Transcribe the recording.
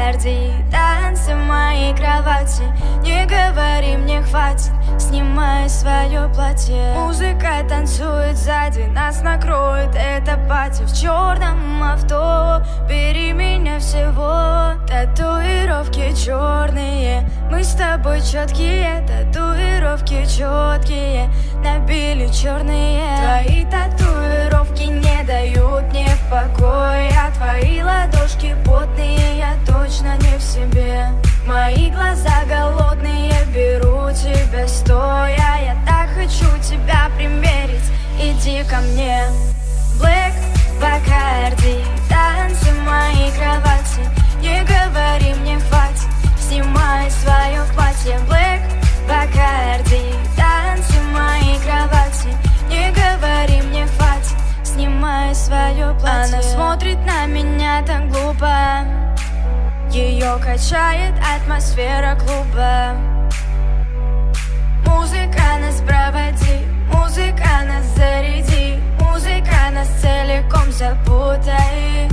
Бакарди, танцы в моей кровати. Не говори, мне хватит, снимай свое платье. Музыка танцует сзади, нас накроет эта пати. В черном авто, бери меня всего. Татуировки черные, мы с тобой четкие. Татуировки четкие, набили черные. Твои татуировки не дают мне покоя. Твои ладошки потные, я точно не в себе. Мои глаза голодные, беру тебя стоя. Я так хочу тебя примерить, иди ко мне. Black Бакарди, танцы в моей кровати. Не говори, мне хватит, снимай свое платье. Black Бакарди, танцы в моей кровати. Не говори, мне хватит, снимай свое платье. Она смотрит на меня так глупо, ее качает атмосфера клуба. Музыка нас проводи, музыка нас заряди. Музыка нас целиком запутай.